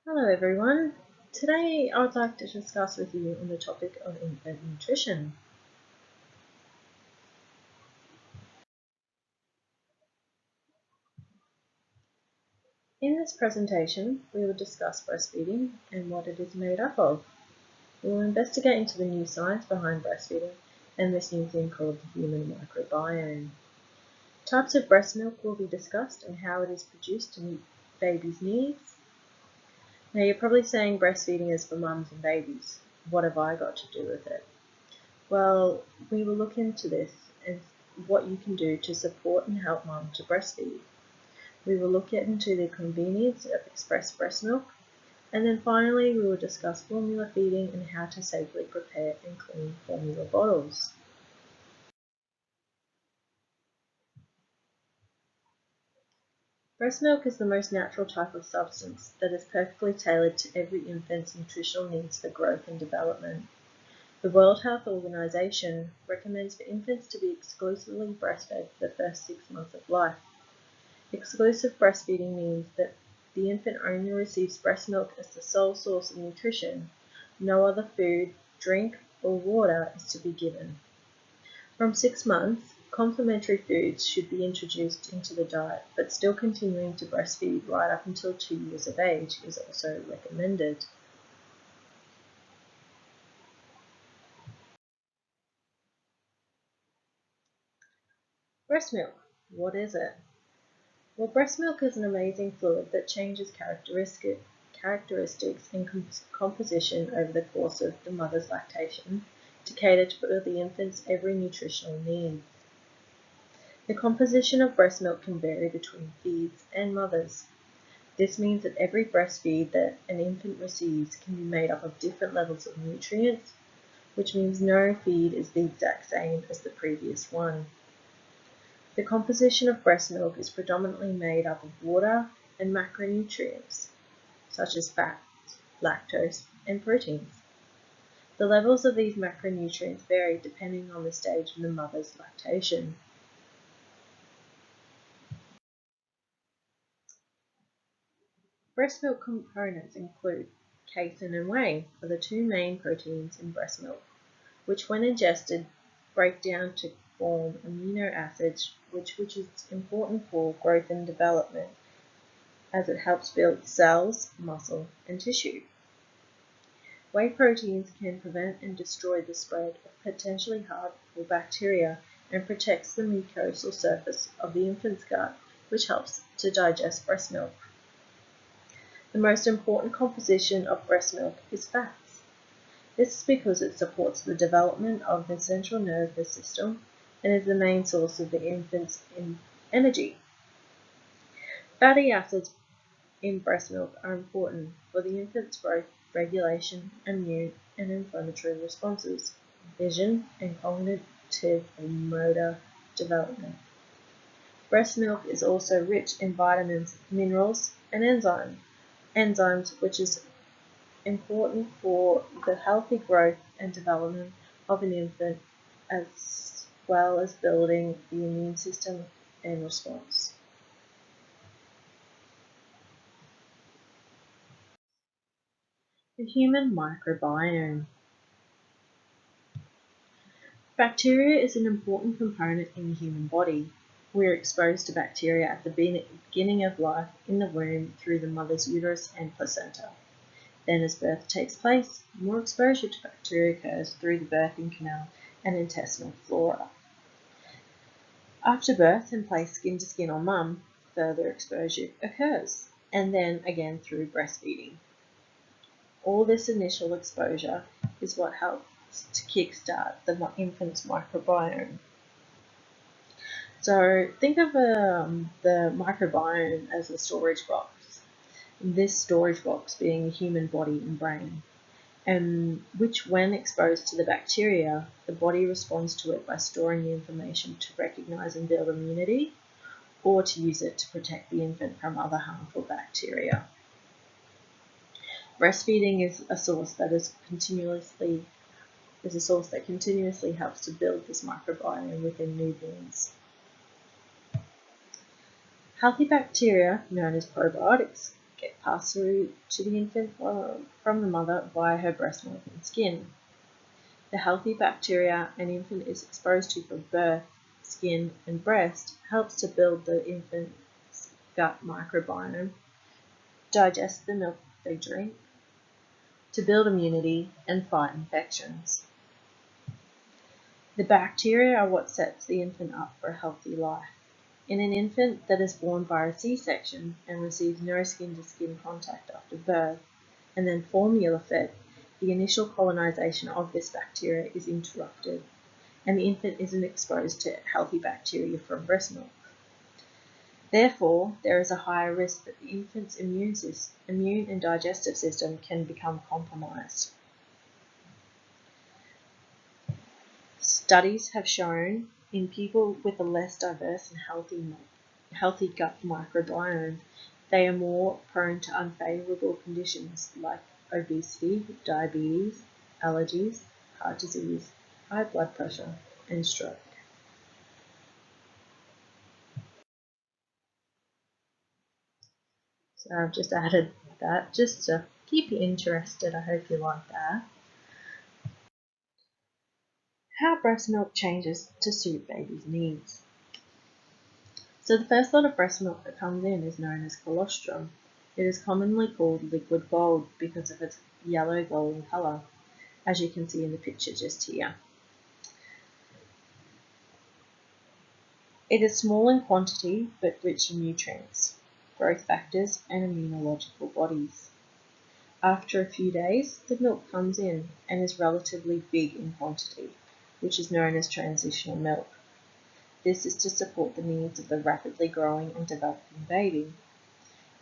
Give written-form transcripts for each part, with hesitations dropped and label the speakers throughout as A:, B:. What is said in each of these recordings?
A: Hello everyone. Today I would like to discuss with you on the topic of infant nutrition. In this presentation, we will discuss breastfeeding and what it is made up of. We will investigate into the new science behind breastfeeding and this new thing called the human microbiome. Types of breast milk will be discussed and how it is produced to meet babies' needs. Now you're probably saying breastfeeding is for mums and babies. What have I got to do with it? Well, we will look into this and what you can do to support and help mum to breastfeed. We will look into the convenience of express breast milk, and then finally we will discuss formula feeding and how to safely prepare and clean formula bottles. Breast milk is the most natural type of substance that is perfectly tailored to every infant's nutritional needs for growth and development. The World Health Organization recommends for infants to be exclusively breastfed for the first 6 months of life. Exclusive breastfeeding means that the infant only receives breast milk as the sole source of nutrition. No other food, drink, or water is to be given. From 6 months, complementary foods should be introduced into the diet, but still continuing to breastfeed right up until 2 years of age is also recommended. Breast milk. What is it? Well, breast milk is an amazing fluid that changes characteristics and composition over the course of the mother's lactation to cater for the infant's every nutritional need. The composition of breast milk can vary between feeds and mothers. This means that every breast feed that an infant receives can be made up of different levels of nutrients, which means no feed is the exact same as the previous one. The composition of breast milk is predominantly made up of water and macronutrients, such as fats, lactose, and proteins. The levels of these macronutrients vary depending on the stage of the mother's lactation. Breast milk components include casein and whey are the two main proteins in breast milk, which when ingested break down to form amino acids, which is important for growth and development as it helps build cells, muscle, and tissue. Whey proteins can prevent and destroy the spread of potentially harmful bacteria and protects the mucosal surface of the infant's gut, which helps to digest breast milk. The most important composition of breast milk is fats. This is because it supports the development of the central nervous system and is the main source of the infant's energy. Fatty acids in breast milk are important for the infant's growth, regulation, immune and inflammatory responses, vision, and cognitive and motor development. Breast milk is also rich in vitamins, minerals, and enzymes which is important for the healthy growth and development of an infant as well as building the immune system and response. The human microbiome. Bacteria is an important component in the human body. We are exposed to bacteria at the beginning of life in the womb through the mother's uterus and placenta. Then as birth takes place, more exposure to bacteria occurs through the birthing canal and intestinal flora. After birth and placed skin to skin on mum, further exposure occurs, and then again through breastfeeding. All this initial exposure is what helps to kickstart the infant's microbiome. So think of the microbiome as a storage box. This storage box being the human body and brain, and which when exposed to the bacteria, the body responds to it by storing the information to recognize and build immunity, or to use it to protect the infant from other harmful bacteria. Breastfeeding is a source that continuously helps to build this microbiome within newborns. Healthy bacteria, known as probiotics, get passed through to the infant from the mother via her breast milk and skin. The healthy bacteria an infant is exposed to from birth, skin, and breast helps to build the infant's gut microbiome, digest the milk they drink, to build immunity and fight infections. The bacteria are what sets the infant up for a healthy life. In an infant that is born by a C-section and receives no skin-to-skin contact after birth, and then formula-fed, the initial colonization of this bacteria is interrupted, and the infant isn't exposed to healthy bacteria from breast milk. Therefore, there is a higher risk that the infant's immune and digestive system can become compromised. Studies have shown in people with a less diverse and healthy gut microbiome, they are more prone to unfavorable conditions like obesity, diabetes, allergies, heart disease, high blood pressure, and stroke. So I've just added that just to keep you interested. I hope you like that. How breast milk changes to suit baby's needs. So the first lot of breast milk that comes in is known as colostrum. It is commonly called liquid gold because of its yellow golden colour, as you can see in the picture just here. It is small in quantity but rich in nutrients, growth factors and immunological bodies. After a few days, the milk comes in and is relatively big in quantity, which is known as transitional milk. This is to support the needs of the rapidly growing and developing baby.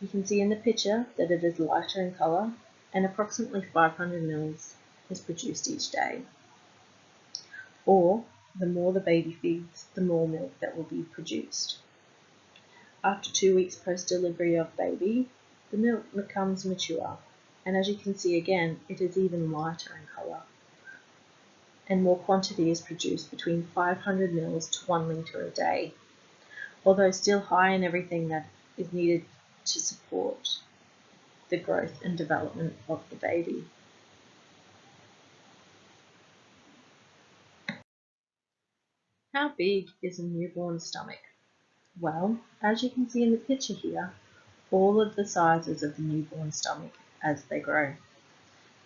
A: You can see in the picture that it is lighter in colour and approximately 500 ml is produced each day. Or, the more the baby feeds, the more milk that will be produced. After 2 weeks post-delivery of baby, the milk becomes mature, and as you can see again, it is even lighter in colour. And more quantity is produced between 500 ml to 1 litre a day, although still high in everything that is needed to support the growth and development of the baby. How big is a newborn's stomach? Well, as you can see in the picture here, all of the sizes of the newborn stomach as they grow.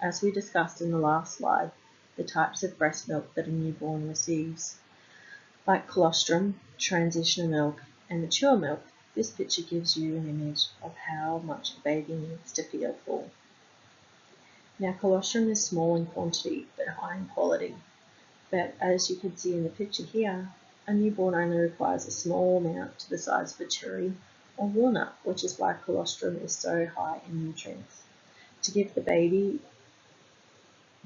A: As we discussed in the last slide, the types of breast milk that a newborn receives, like colostrum, transitional milk, and mature milk, this picture gives you an image of how much a baby needs to feel full. Now, colostrum is small in quantity but high in quality. But as you can see in the picture here, a newborn only requires a small amount to the size of a cherry or walnut, which is why colostrum is so high in nutrients, to give the baby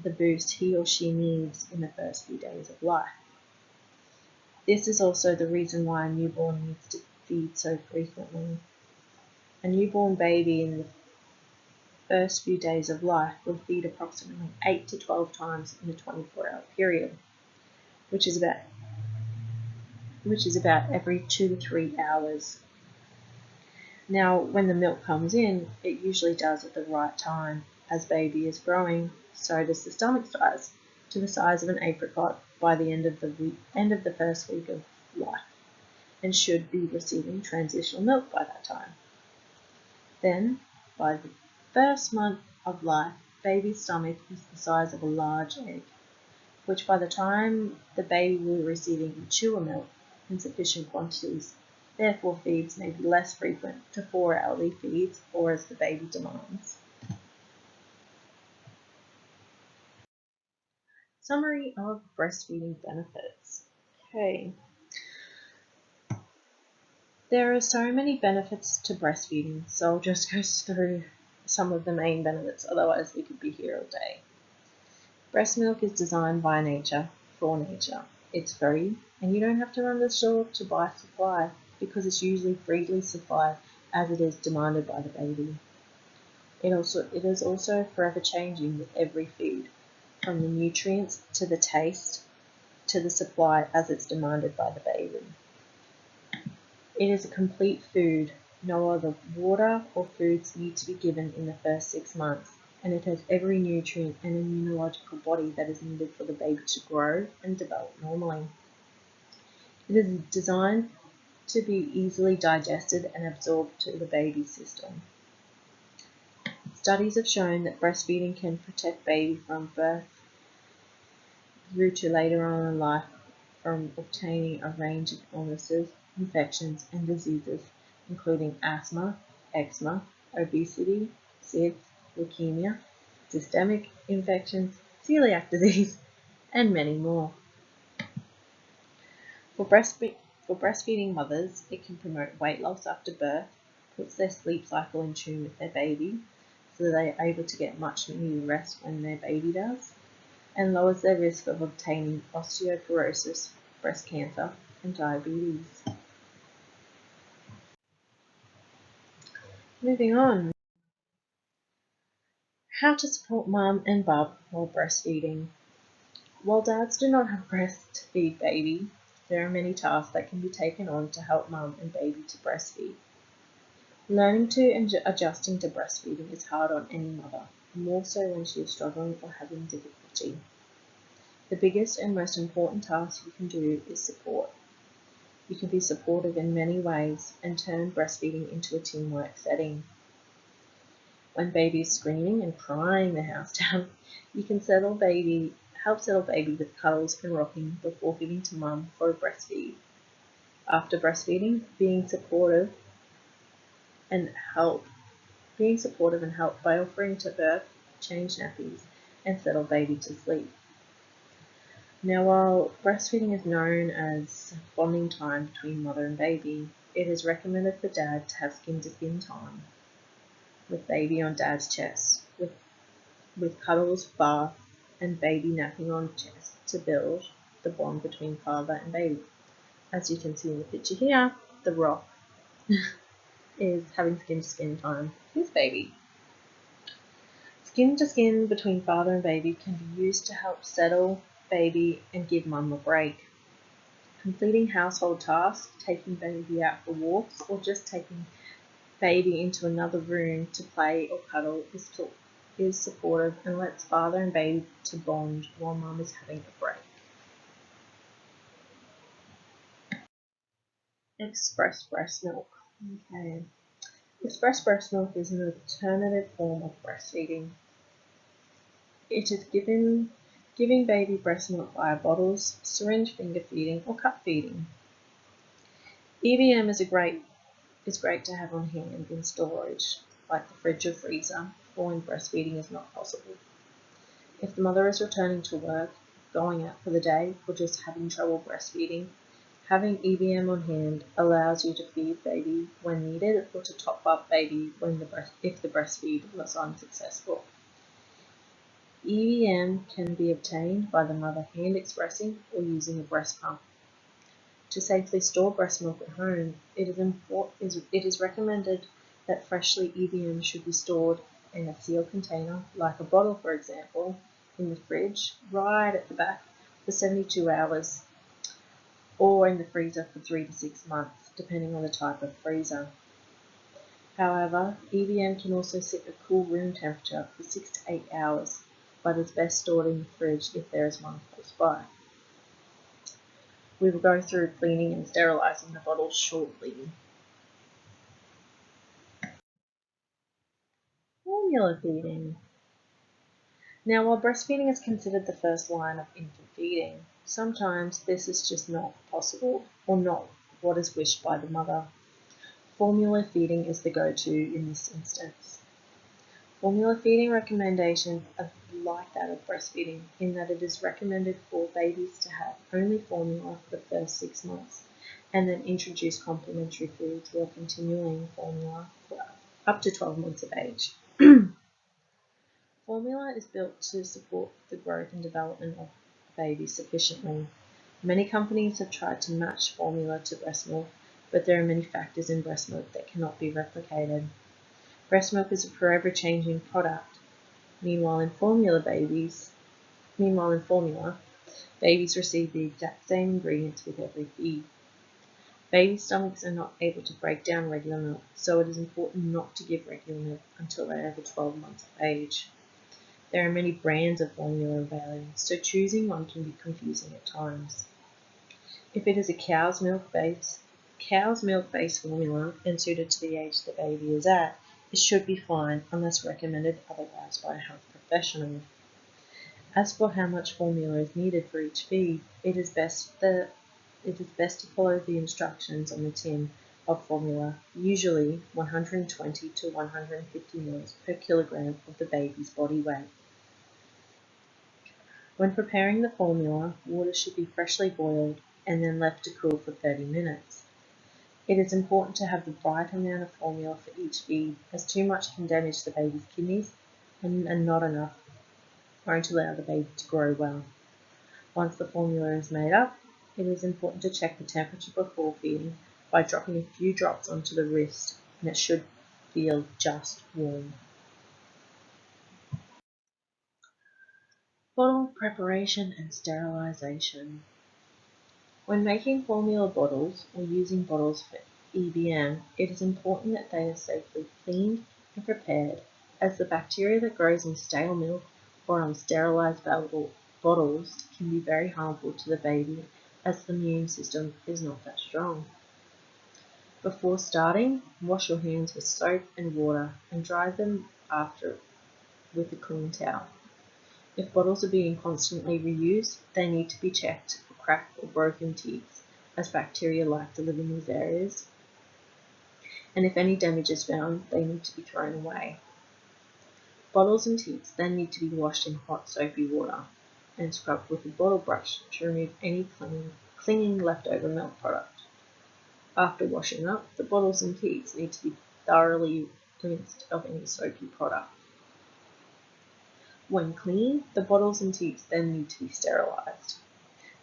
A: the boost he or she needs in the first few days of life. This is also the reason why a newborn needs to feed so frequently. A newborn baby in the first few days of life will feed approximately 8 to 12 times in a 24-hour period, which is about every 2 to 3 hours. Now, when the milk comes in, it usually does at the right time. As baby is growing, so does the stomach size, to the size of an apricot by the end of the first week of life, and should be receiving transitional milk by that time. Then, by the first month of life, baby's stomach is the size of a large egg, which by the time the baby will be receiving mature milk in sufficient quantities, therefore feeds may be less frequent to 4-hourly feeds or as the baby demands. Summary of breastfeeding benefits. Okay. There are so many benefits to breastfeeding, so I'll just go through some of the main benefits, otherwise we could be here all day. Breast milk is designed by nature, for nature. It's free, and you don't have to run to the store to buy supply, because it's usually freely supplied as it is demanded by the baby. It is also forever changing with every feed, from the nutrients to the taste to the supply as it's demanded by the baby. It is a complete food No other water or foods need to be given in the first 6 months, and it has every nutrient and immunological body that is needed for the baby to grow and develop normally. It is designed to be easily digested and absorbed to the baby's system. Studies have shown that breastfeeding can protect baby from birth through to later on in life from obtaining a range of illnesses, infections, and diseases, including asthma, eczema, obesity, SIDS, leukemia, systemic infections, celiac disease, and many more. For breastfeeding mothers, it can promote weight loss after birth, puts their sleep cycle in tune with their baby, so they are able to get much needed rest when their baby does, and lowers their risk of obtaining osteoporosis, breast cancer, and diabetes. Moving on. How to support mum and bub while breastfeeding. While dads do not have breast to feed baby, there are many tasks that can be taken on to help mum and baby to breastfeed. Learning to and adjusting to breastfeeding is hard on any mother, more so when she is struggling or having difficulty. The biggest and most important task you can do is support. You can be supportive in many ways and turn breastfeeding into a teamwork setting. When baby is screaming and crying the house down, you can help settle baby with cuddles and rocking before giving to mum for a breastfeed. After breastfeeding, being supportive and help by offering to birth, change nappies, and settle baby to sleep. Now, while breastfeeding is known as bonding time between mother and baby, it is recommended for dad to have skin-to-skin time with baby on dad's chest, with cuddles, bath, and baby napping on chest to build the bond between father and baby. As you can see in the picture here, the rock is having skin-to-skin time with baby. Skin-to-skin between father and baby can be used to help settle baby and give mum a break. Completing household tasks, taking baby out for walks, or just taking baby into another room to play or cuddle is supportive and lets father and baby to bond while mum is having a break. Express breast milk. Okay. Express breast milk is an alternative form of breastfeeding. It is giving baby breast milk via bottles, syringe finger feeding, or cup feeding. EVM is great to have on hand in storage, like the fridge or freezer, or when breastfeeding is not possible. If the mother is returning to work, going out for the day, or just having trouble breastfeeding, having EVM on hand allows you to feed baby when needed or to top up baby if the breastfeed was unsuccessful. EVM can be obtained by the mother hand expressing or using a breast pump. To safely store breast milk at home, it is recommended that freshly EVM should be stored in a sealed container, like a bottle for example, in the fridge, right at the back for 72 hours, or in the freezer for 3 to 6 months, depending on the type of freezer. However, EVM can also sit at cool room temperature for 6 to 8 hours, but is best stored in the fridge if there is one close by. We will go through cleaning and sterilising the bottles shortly. Formula feeding. Now, while breastfeeding is considered the first line of infant feeding, sometimes this is just not possible or not what is wished by the mother. Formula feeding is the go-to in this instance. Formula feeding recommendations are like that of breastfeeding in that it is recommended for babies to have only formula for the first 6 months and then introduce complementary foods while continuing formula for up to 12 months of age. Formula is built to support the growth and development of babies sufficiently. Many companies have tried to match formula to breast milk, but there are many factors in breast milk that cannot be replicated. Breast milk is a forever changing product. Meanwhile, in formula, babies receive the exact same ingredients with every feed. Baby stomachs are not able to break down regular milk, so it is important not to give regular milk until they are over 12 months of age. There are many brands of formula available, so choosing one can be confusing at times. If it is a cow's milk-based formula and suited to the age the baby is at, it should be fine unless recommended otherwise by a health professional. As for how much formula is needed for each feed, it is best to follow the instructions on the tin of formula, usually 120 to 150 ml per kilogram of the baby's body weight. When preparing the formula, water should be freshly boiled and then left to cool for 30 minutes. It is important to have the right amount of formula for each feed, as too much can damage the baby's kidneys and not enough won't allow the baby to grow well. Once the formula is made up, it is important to check the temperature before feeding by dropping a few drops onto the wrist, and it should feel just warm. Bottle preparation and sterilisation. When making formula bottles or using bottles for EBM, it is important that they are safely cleaned and prepared, as the bacteria that grows in stale milk or unsterilised bottles can be very harmful to the baby, as the immune system is not that strong. Before starting, wash your hands with soap and water and dry them after with a clean towel. If bottles are being constantly reused, they need to be checked for cracked or broken teats, as bacteria like to live in these areas. And if any damage is found, they need to be thrown away. Bottles and teats then need to be washed in hot soapy water and scrubbed with a bottle brush to remove any clinging leftover milk product. After washing up, the bottles and teats need to be thoroughly rinsed of any soapy product. When clean, the bottles and teats then need to be sterilised.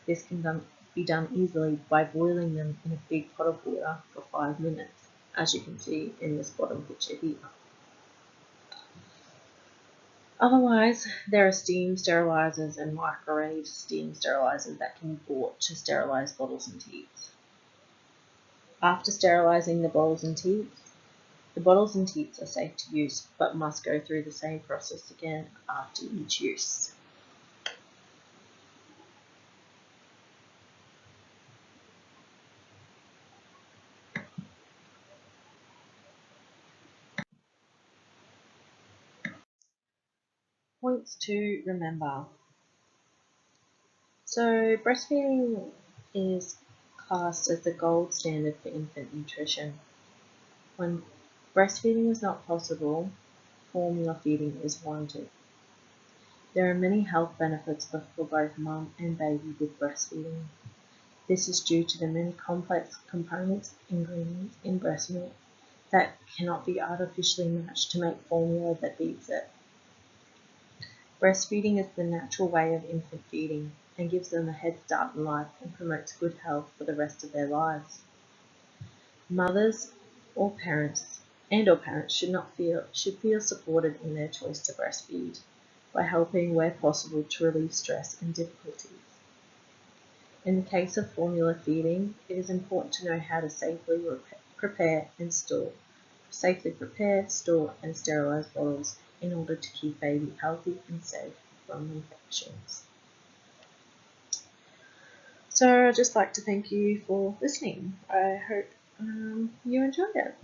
A: This can be done easily by boiling them in a big pot of water for 5 minutes, as you can see in this bottom picture here. Otherwise, there are steam sterilisers and microwave steam sterilisers that can be bought to sterilise bottles and teats. After sterilising the bottles and teats are safe to use, but must go through the same process again after each use. Points to remember. So breastfeeding is classed as the gold standard for infant nutrition. When breastfeeding is not possible, formula feeding is warranted. There are many health benefits for both mum and baby with breastfeeding. This is due to the many complex components and ingredients in breast milk that cannot be artificially matched to make formula that beats it. Breastfeeding is the natural way of infant feeding and gives them a head start in life and promotes good health for the rest of their lives. Mothers or parents should feel supported in their choice to breastfeed by helping where possible to relieve stress and difficulties. In the case of formula feeding, it is important to know how to safely prepare, store, and sterilise bottles in order to keep baby healthy and safe from infections. So I'd just like to thank you for listening. I hope you enjoyed it.